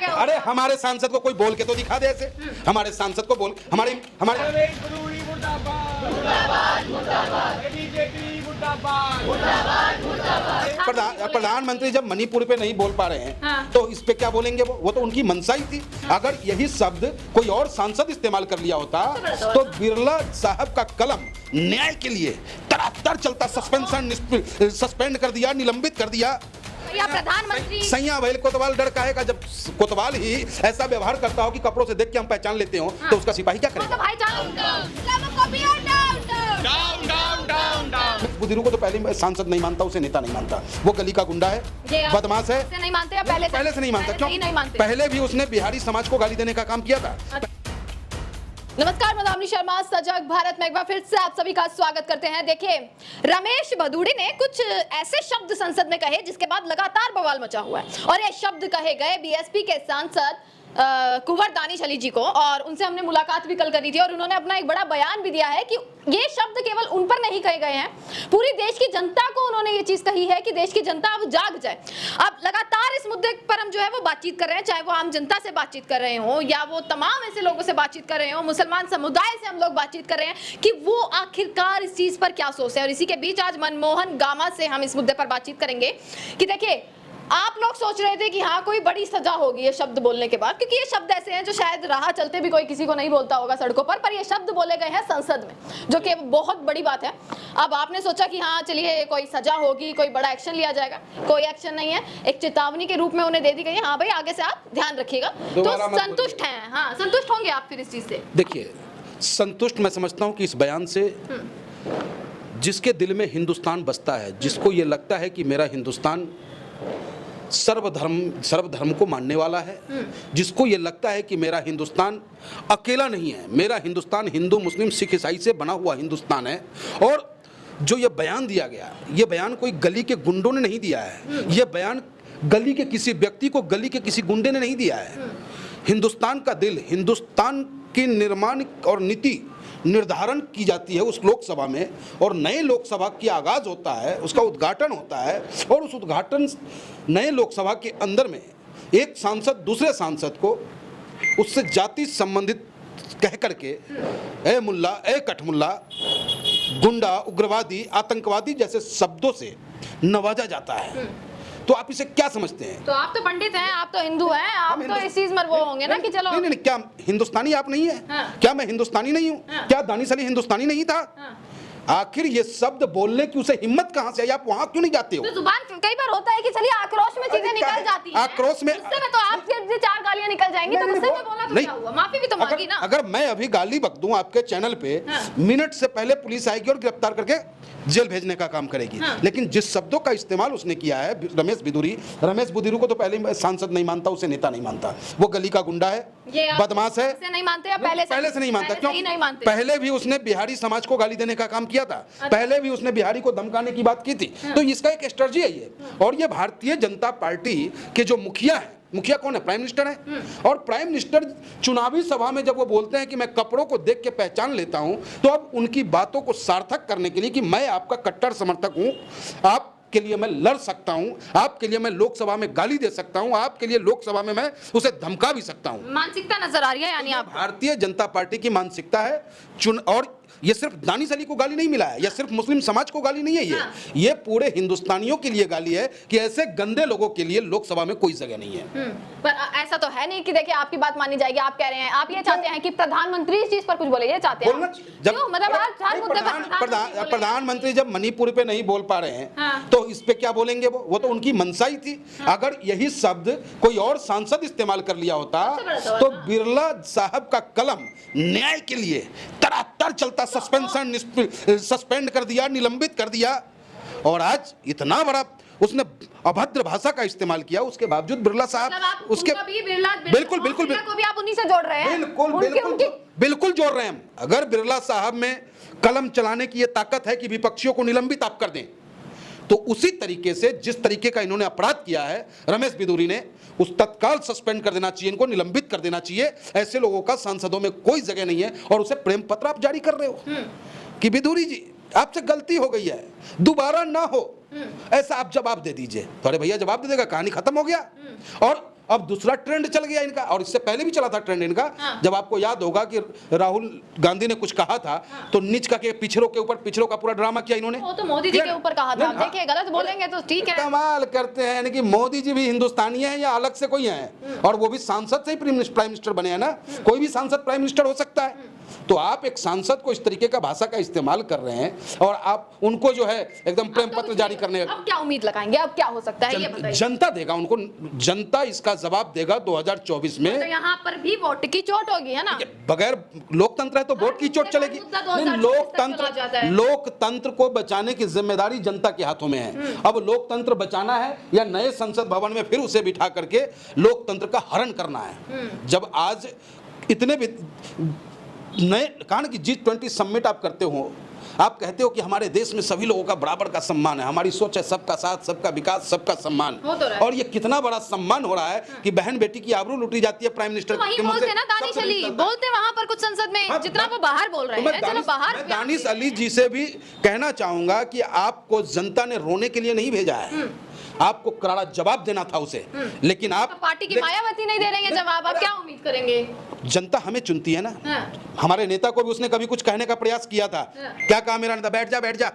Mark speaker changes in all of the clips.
Speaker 1: गया।
Speaker 2: अरे हमारे सांसद को कोई बोल के तो दिखा दे ऐसे। हमारे सांसद को बोल, हमारे प्रधानमंत्री जब मणिपुर पे नहीं बोल पा रहे हैं
Speaker 1: हाँ।
Speaker 2: तो इस पे क्या बोलेंगे? वो तो उनकी मंशा ही थी। अगर यही शब्द कोई और सांसद इस्तेमाल कर लिया होता तो बिरला साहब का कलम न्याय के लिए तरातर चलता। सस्पेंड कर दिया, निलंबित कर दिया।
Speaker 1: या प्रधानमंत्री
Speaker 2: सैया भैल कोतवाल डर काहे जब कोतवाल ही ऐसा व्यवहार करता हो कि कपड़ों से देख के हम पहचान लेते हो तो उसका सिपाही क्या करेगा? बुजुर्गों को तो पहले सांसद नहीं मानता, उसे नेता नहीं मानता। वो गली का गुंडा है, बदमाश है।
Speaker 1: नहीं मानते या पहले
Speaker 2: से नहीं मानता। क्यों
Speaker 1: नहीं मानते?
Speaker 2: पहले भी उसने बिहारी समाज को गाली देने का काम किया था।
Speaker 1: नमस्कार, मैं दामिनी शर्मा, सजग भारत में एक बार फिर से आप सभी का स्वागत करते हैं। देखिए, रमेश भदौड़ी ने कुछ ऐसे शब्द संसद में कहे जिसके बाद लगातार बवाल मचा हुआ है। और ये शब्द कहे गए बीएसपी के सांसद कुंवर दानिश अली जी को, और उनसे हमने मुलाकात भी कल करी थी और उन्होंने अपना एक बड़ा बयान भी दिया है कि ये शब्द केवल उन पर नहीं कहे गए हैं, पूरी देश की जनता को उन्होंने ये चीज कही है कि देश की जनता अब जाग जाए। अब लगातार इस मुद्दे पर हम जो है वो बातचीत कर रहे हैं, चाहे वो आम जनता से बातचीत कर रहे हो या वो तमाम ऐसे लोगों से बातचीत कर रहे हो, मुसलमान समुदाय से हम लोग बातचीत कर रहे हैं कि वो आखिरकार इस चीज पर क्या सोचते हैं। और इसी के बीच आज मनमोहन गामा से हम इस मुद्दे पर बातचीत करेंगे कि देखिए, आप लोग सोच रहे थे कि हाँ कोई बड़ी सजा होगी ये शब्द बोलने के बाद, क्योंकि ये शब्द ऐसे हैं जो शायद राह चलते भी कोई किसी को नहीं बोलता होगा सड़कों पर ये शब्द बोले गए हैं संसद में, जो कि बहुत बड़ी बात है। अब आपने सोचा कि हाँ चलिए कोई सजा होगी, कोई बड़ा एक्शन लिया जाएगा। कोई एक्शन नहीं है, एक चेतावनी के रूप में उन्हें दे दी गई है, हाँ भाई आगे से आप ध्यान रखिएगा। तो संतुष्ट हैं? हाँ, संतुष्ट होंगे आप फिर इस चीज से?
Speaker 2: देखिए, संतुष्ट मैं समझता हूँ कि इस बयान से जिसके दिल में हिंदुस्तान बसता है, जिसको ये लगता है कि मेरा हिंदुस्तान सर्वधर्म को मानने वाला है, जिसको ये लगता है कि मेरा हिंदुस्तान अकेला नहीं है, मेरा हिंदुस्तान हिंदू मुस्लिम सिख ईसाई से बना हुआ हिंदुस्तान है। और जो ये बयान दिया गया, ये बयान कोई गली के गुंडों ने नहीं दिया है, ये बयान गली के किसी व्यक्ति को गली के किसी गुंडे ने नहीं दिया है। हिंदुस्तान का दिल, हिंदुस्तान की निर्माण और नीति निर्धारण की जाती है उस लोकसभा में, और नए लोकसभा की आगाज होता है, उसका उद्घाटन होता है, और उस उद्घाटन नए लोकसभा के अंदर में एक सांसद दूसरे सांसद को उससे जाति संबंधित कह करके ए मुल्ला, ए कठमुल्ला, गुंडा, उग्रवादी, आतंकवादी जैसे शब्दों से नवाजा जाता है। तो आप इसे क्या समझते हैं?
Speaker 1: तो आप तो पंडित हैं, आप तो हिंदू हैं, आप तो इस चीज में वो होंगे ना कि चलो
Speaker 2: नहीं, क्या हिंदुस्तानी आप नहीं है?
Speaker 1: हाँ।
Speaker 2: क्या मैं हिंदुस्तानी नहीं हूँ?
Speaker 1: हाँ।
Speaker 2: क्या दानिश अली हिंदुस्तानी नहीं था?
Speaker 1: हाँ।
Speaker 2: आखिर ये शब्द बोलने की उसे हिम्मत कहाँ से आई? आप वहां क्यों नहीं जाते हो?
Speaker 1: तो जुबान कई बार होता है कि चलिए आक्रोश में चीजें निकल जाती हैं।
Speaker 2: आक्रोश में
Speaker 1: गुस्से में तो आपके चार गालियां निकल जाएंगी, तो गुस्से में बोला तो क्या हुआ? माफी भी तो मांगी ना।
Speaker 2: अगर मैं अभी गाली बक दूं आपके चैनल पे, मिनट से पहले पुलिस आएगी और गिरफ्तार करके जेल भेजने का काम करेगी। लेकिन जिस शब्दों का इस्तेमाल उसने किया है, रमेश भदौड़ी को तो पहले सांसद नहीं मानता, उसे नेता नहीं मानता। वो गली का गुंडा है, बदमाश है।
Speaker 1: नहीं मानते या पहले
Speaker 2: से नहीं मानता? क्यों
Speaker 1: नहीं मानते?
Speaker 2: पहले भी उसने बिहारी समाज को गाली देने का काम किया था, पहले भी उसने बिहारी को धमकाने की बात की थी। तो इसका एक स्ट्रेटजी है ये। और ये भारतीय जनता पार्टी के जो मुखिया है, मुखिया कौन है? प्राइम मिनिस्टर है। और प्राइम मिनिस्टर चुनावी सभा में जब वो बोलते हैं कि मैं कपड़ों को देख के पहचान लेता हूं, तो अब उनकी बातों को सार्थक करने के लिए कि मैं आपका कट्टर समर्थक हूं, आपके लिए मैं लड़ सकता हूं, आपके लिए मैं लोकसभा में गाली दे सकता हूं, आपके लिए लोकसभा में मैं उसे धमका भी सकता हूं।
Speaker 1: मानसिकता नजर आ रही है यानी आप?
Speaker 2: भारतीय जनता पार्टी की मानसिकता है। और ये सिर्फ दानिश अली को गाली नहीं मिला है, या सिर्फ मुस्लिम समाज को गाली नहीं है, ये पूरे हिंदुस्तानियों के लिए गाली है कि ऐसे गंदे लोगों के लिए लोकसभा में कोई जगह नहीं है।
Speaker 1: पर ऐसा तो है नहीं कि देखिए आपकी बात मानी जाएगी। आप कह रहे हैं, आप ये चाहते हैं कि प्रधानमंत्री इस चीज पर कुछ बोले, ये चाहते हैं?
Speaker 2: प्रधानमंत्री जब मणिपुर पे नहीं बोल पा रहे हैं तो इस पे क्या बोलेंगे? वो तो उनकी मंशा ही थी। अगर यही शब्द कोई और सांसद इस्तेमाल कर लिया होता तो बिरला साहब का कलम न्याय के लिए तरातर चलता। सस्पेंड कर दिया, निलंबित कर दिया। और आज इतना बड़ा उसने अभद्र भाषा का इस्तेमाल किया, उसके बावजूद बिरला साहब उसके बिल्कुल
Speaker 1: को भी आप उन्हीं से जोड़ रहे हैं।
Speaker 2: बिल्कुल जोड़ रहे हैं हम। अगर बिरला साहब में कलम चलाने की ये ताकत है कि विपक्षियों को निलंबित आप कर दें, तो उसी तरीके से जिस तरीके का इन्होंने अपराध किया है रमेश भदौड़ी ने, उस तत्काल सस्पेंड कर देना चाहिए, इनको निलंबित कर देना चाहिए। ऐसे लोगों का संसदों में कोई जगह नहीं है। और उसे प्रेम पत्र आप जारी कर रहे हो कि भदौड़ी जी आपसे गलती हो गई है, दोबारा ना हो, ऐसा आप जवाब दे दीजिए। तो अरे भैया जवाब दे देगा, कहानी खत्म हो गया। और अब दूसरा ट्रेंड चल गया इनका, और इससे पहले भी चला था ट्रेंड इनका। जब आपको याद होगा कि राहुल गांधी ने कुछ कहा था तो नीच का के पिछड़ों के ऊपर पिछड़ों का पूरा ड्रामा किया इन्होंने।
Speaker 1: वो तो मोदी जी के ऊपर कहा था। देखिए गलत बोलेंगे तो ठीक है।
Speaker 2: कमाल करते हैं, यानी कि मोदी जी भी हिंदुस्तानी है या अलग से कोई है, और वो भी सांसद से ही प्राइम मिनिस्टर बने हैं ना, कोई भी सांसद प्राइम मिनिस्टर हो सकता है। तो आप एक सांसद को इस तरीके का भाषा का इस्तेमाल कर रहे हैं और आप उनको जो है एकदम प्रेम पत्र जारी करने।
Speaker 1: अब क्या उम्मीद लगाएंगे, अब क्या हो सकता है ये बताइए।
Speaker 2: जनता देगा उनको, जनता इसका जवाब देगा 2024 में।
Speaker 1: तो यहाँ पर भी वोट की चोट होगी, है ना।
Speaker 2: बगैर लोकतंत्र है तो वोट की चोट चलेगी। लोकतंत्र को बचाने की जिम्मेदारी जनता के हाथों में है। अब लोकतंत्र बचाना है या नए संसद भवन में फिर उसे बिठा करके लोकतंत्र का हरण करना है। जब आज इतने भी नए कारण कि G20 समिट आप करते हो, आप कहते हो कि हमारे देश में सभी लोगों का बराबर का सम्मान है, हमारी सोच है सबका साथ सबका विकास सबका सम्मान, और ये कितना बड़ा सम्मान हो रहा है कि बहन बेटी की आबरू लूटी जाती है प्राइम मिनिस्टर
Speaker 1: के मुंह से। दानिश अली बोलते वहां पर कुछ संसद में जितना वो बाहर बोल रहे हैं, चलो बाहर।
Speaker 2: दानिश अली जी से भी कहना चाहूंगा कि आपको जनता ने रोने के लिए नहीं भेजा है, आपको करारा जवाब देना था उसे, लेकिन आप
Speaker 1: पार्टी की मायावती नहीं दे रही है जवाब, आप क्या उम्मीद करेंगे।
Speaker 2: जनता हमें चुनती है ना। हमारे नेता को भी उसने कभी कुछ कहने का प्रयास किया था, क्या कहा मेरा नेता, बैठ जा,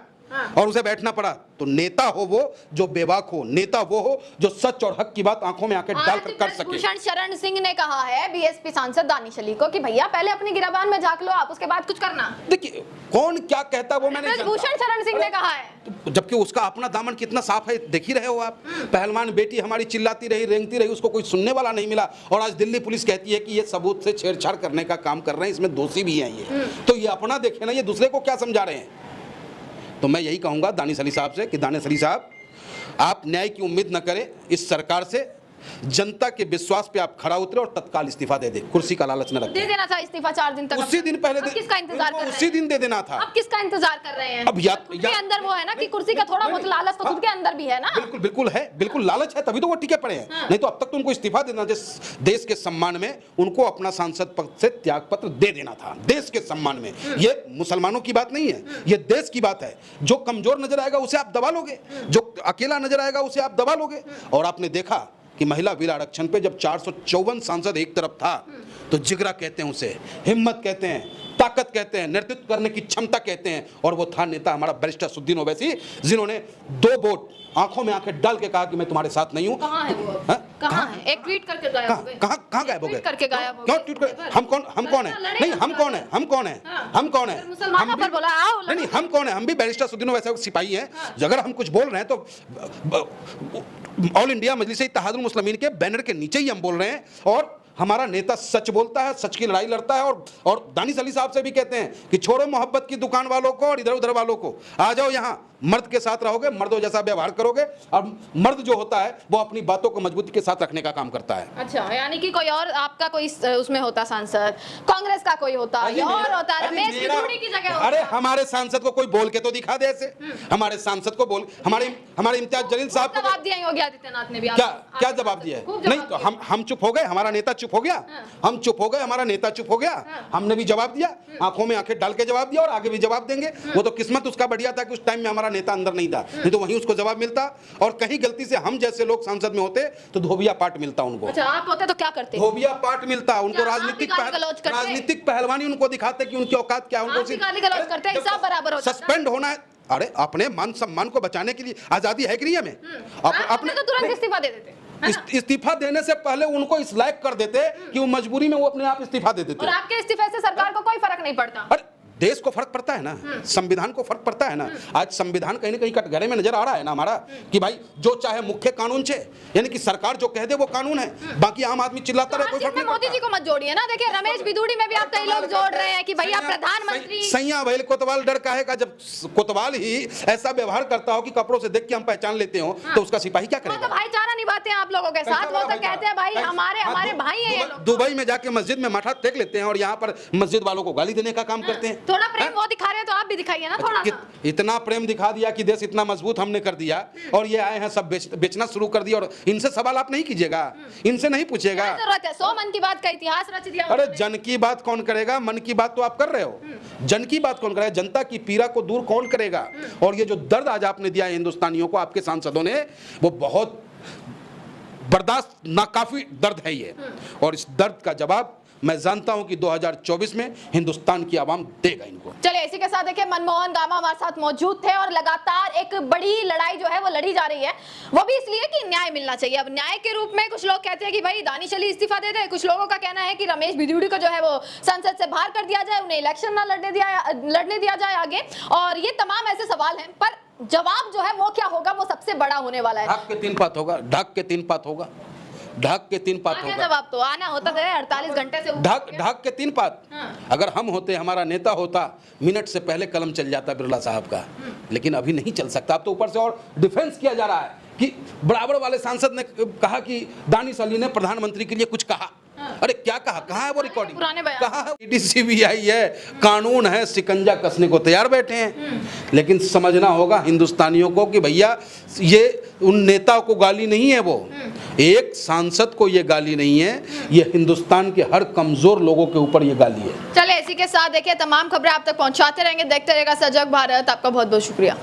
Speaker 2: और उसे बैठना पड़ा। तो नेता हो वो जो बेबाक हो, नेता वो हो जो सच और हक की बात आंखों में आंखें डालकर कर सके।
Speaker 1: भूषण शरण सिंह ने कहा है बीएसपी सांसद दानिश अली को कि भैया पहले अपनी गिराबान में झांक लो आप, उसके बाद कुछ करना।
Speaker 2: देखिए कौन क्या कहता वो मैंने,
Speaker 1: भूषण शरण सिंह ने कहा है,
Speaker 2: जबकि उसका अपना दामन कितना साफ है देख ही रहे हो आप। पहलवान बेटी हमारी चिल्लाती रही, रेंगती रही, उसको कोई सुनने वाला नहीं मिला, और आज दिल्ली पुलिस कहती है कि ये सबूत से छेड़छाड़ करने का काम कर रहे हैं, इसमें दोषी भी हैं ये। तो ये अपना देखे ना, ये दूसरे को क्या समझा रहे हैं। तो मैं यही कहूंगा दानिश अली साहब से कि दानिश अली साहब आप न्याय की उम्मीद न करें इस सरकार से, जनता के विश्वास पे आप खड़ा उतरे और तत्काल इस्तीफा दे दे, कुर्सी का लालच न रखें।
Speaker 1: दे देना था इस्तीफा 4 दिन तक,
Speaker 2: उसी दिन पहले
Speaker 1: किसका इंतजार कर रहे हैं,
Speaker 2: उसी दिन दे देना था।
Speaker 1: अब किसका इंतजार कर रहे हैं।
Speaker 2: अब
Speaker 1: खुद के अंदर वो है ना कि कुर्सी का थोड़ा बहुत लालच तो खुद के अंदर भी है ना।
Speaker 2: बिल्कुल बिल्कुल है, बिल्कुल लालच है, तभी तो वो टिके पड़े हैं। नहीं तो अब तक तो उनको इस्तीफा देना, जिस देश के सम्मान में उनको अपना सांसद पद से त्याग पत्र दे देना था, देश के सम्मान में। ये मुसलमानों की बात नहीं है, ये देश की बात है। जो कमजोर नजर आएगा उसे आप दबा लोगे, जो अकेला नजर आएगा उसे आप दबा लोगे। और आपने देखा कि महिला बिल आरक्षण पे जब 454 सांसद एक तरफ था तो जिगरा कहते हैं उसे, हिम्मत कहते हैं, ताकत कहते हैं, नेतृत्व करने की क्षमता कहते हैं, और वो था नेता हमारा बैरिस्टर असदुद्दीन ओवैसी, जिन्होंने 2 वोट आंखों में आंखें डाल के कहा कि मैं तुम्हारे साथ नहीं हूं।
Speaker 1: कहां है वो, कहां है, एक ट्वीट करके गायब हो गए।
Speaker 2: कहां गायब हो गए,
Speaker 1: करके गायब हो गए,
Speaker 2: क्यों ट्वीट कर, हम कौन है, नहीं हम कौन है,
Speaker 1: मुसलमानों पर बोला आओ,
Speaker 2: नहीं हम कौन है, हम भी बैरिस्टर असदुद्दीन ओवैसी सिपाही हैं। अगर हम कुछ बोल रहे हैं तो ऑल इंडिया मजलिस इत्तेहादुल मुस्लिमीन के बैनर के नीचे ही हम बोल रहे हैं, और हमारा नेता सच बोलता है, सच की लड़ाई लड़ता है। और दानिश अली साहब से भी कहते हैं कि छोड़ो मोहब्बत की दुकान वालों को और इधर उधर वालों को, आ जाओ यहाँ, मर्द के साथ रहोगे, मर्दों जैसा व्यवहार करोगे, और मर्द जो होता है वो अपनी बातों को मजबूती के साथ रखने का काम करता है।
Speaker 1: अच्छा, यानी कि कोई और आपका कोई उसमें होता सांसद, कांग्रेस का कोई होता और होता, रमेश बिदूड़ी की जगह होता।
Speaker 2: अरे हमारे सांसद को कोई बोल के तो दिखा दे ऐसे, हमारे सांसद को बोल, हमारे इम्तियाज जलील साहब को
Speaker 1: जवाब दिया योगी आदित्यनाथ ने भी।
Speaker 2: क्या जवाब दिया है? नहीं तो हम चुप हो गए, हमारा नेता चुप हो गया, हम चुप हो गए, हमारा नेता चुप हो गया। हमने भी जवाब दिया, आंखों में आंखें डाल के जवाब दिया, और आगे भी जवाब देंगे। वो तो किस्मत उसका बढ़िया था कि उस टाइम में हमारा नेता अंदर नहीं था, नहीं तो वहीं उसको जवाब मिलता। और कहीं गलती से हम जैसे लोग सांसद में होते तो धोबिया पाठ मिलता उनको।
Speaker 1: अच्छा, आप होते तो क्या करते?
Speaker 2: धोबिया पाठ मिलता उनको, राजनीतिक पहलवानी उनको दिखाते कि उनकी औकात क्या है, उनको सस्पेंड होना है। अरे अपने मान सम्मान को बचाने के लिए आजादी है कि नहीं हमें?
Speaker 1: अपने तो तुरंत इस्तीफा दे देते,
Speaker 2: इस्तीफा देने से पहले उनको इस लायक कर देते कि वो मजबूरी में वो अपने आप इस्तीफा दे देते।
Speaker 1: और आपके इस्तीफे से सरकार को कोई फर्क नहीं पड़ता।
Speaker 2: अरे देश को फर्क पड़ता है ना, संविधान को फर्क पड़ता है ना। आज संविधान कहीं ना कहीं कटघरे में नजर आ रहा है ना हमारा, कि भाई जो चाहे मुख्य कानून छे, यानी कि सरकार जो कह दे वो कानून है, बाकी आम आदमी चिल्लाता रहे, कोई फर्क नहीं पड़ता।
Speaker 1: मोदी जी को मत जोड़िए ना, देखिए रमेश बिदूड़ी में भी आप कई लोग जोड़ रहे हैं कि भैया प्रधानमंत्री
Speaker 2: सैया भैल कोतवाल डर का है का, जब कोतवाल ही ऐसा व्यवहार करता हो कि कपड़ों से देख के हम पहचान लेते हो, तो उसका सिपाही क्या करेगा?
Speaker 1: तो भाईचारा निभाते हैं आप लोगों के साथ, वो तो कहते हैं भाई हमारे भाई हैं।
Speaker 2: दुबई में जाके मस्जिद में माथा टेक लेते हैं और यहाँ पर मस्जिद वालों को गाली देने का काम करते हैं।
Speaker 1: थोड़ा प्रेम वो दिखा रहे हैं तो आप भी दिखाइए ना थोड़ा सा।
Speaker 2: इतना प्रेम दिखा दिया कि देश इतना मजबूत हमने कर दिया, और ये आए हैं सब बेचना शुरू कर दिया, और इनसे सवाल आप नहीं कीजिएगा, इनसे नहीं पूछिएगा।
Speaker 1: 100 मन की बात का इतिहास रच दिया।
Speaker 2: अरे जन की बात कौन करेगा, मन की बात तो आप कर रहे हो, जन की बात कौन करेगा, जनता की पीड़ा को दूर कौन करेगा? और ये जो दर्द आज आपने दिया है हिंदुस्तानियों को, आपके सांसदों ने, वो बहुत बर्दाश्त नाकाफी दर्द है ये, और इस दर्द का जवाब मैं जानता हूं कि 2024 में हिंदुस्तान की आवाम देगा इनको।
Speaker 1: चलिए इसी के साथ देखिए मनमोहन गामा हमारे साथ मौजूद थे और लगातार एक बड़ी लड़ाई जो है वो लड़ी जा रही है, वो भी इसलिए कि न्याय मिलना चाहिए। अब न्याय के रूप में कुछ लोग कहते हैं कि भाई दानिश अली इस्तीफा दे दे, कुछ लोगों का कहना है कि रमेश भिदुड़ी को जो है वो संसद से बाहर कर दिया जाए, उन्हें इलेक्शन ना लड़ने दिया जाए आगे, और ये तमाम ऐसे सवाल हैं। पर जवाब जो है वो क्या होगा, वो सबसे बड़ा होने वाला है।
Speaker 2: ढाक के तीन पात होगा, ढाक के तीन पात होगा, ढाक के तीन पात होगा।
Speaker 1: जवाब तो आना होता था 48 घंटे से
Speaker 2: ढाक के तीन पात। अगर हम होते, हमारा नेता होता, मिनट से पहले कलम चल जाता बिरला साहब का, लेकिन अभी नहीं चल सकता। अब तो ऊपर से और डिफेंस किया जा रहा है कि बराबर वाले सांसद ने कहा कि दानिश अली ने प्रधानमंत्री के लिए कुछ कहा। अरे क्या कहा, कहाँ है वो रिकॉर्डिंग, कहाँ है? CBI है, कानून है, शिकंजा कसने को तैयार बैठे हैं। लेकिन समझना होगा हिंदुस्तानियों को कि भैया ये उन नेताओं को गाली नहीं है, वो एक सांसद को ये गाली नहीं है, ये हिंदुस्तान के हर कमजोर लोगों के ऊपर ये गाली है।
Speaker 1: चलिए इसी के साथ देखिए तमाम खबरें आप तक पहुंचाते रहेंगे, देखते रहेगा सजग भारत। आपका बहुत बहुत शुक्रिया।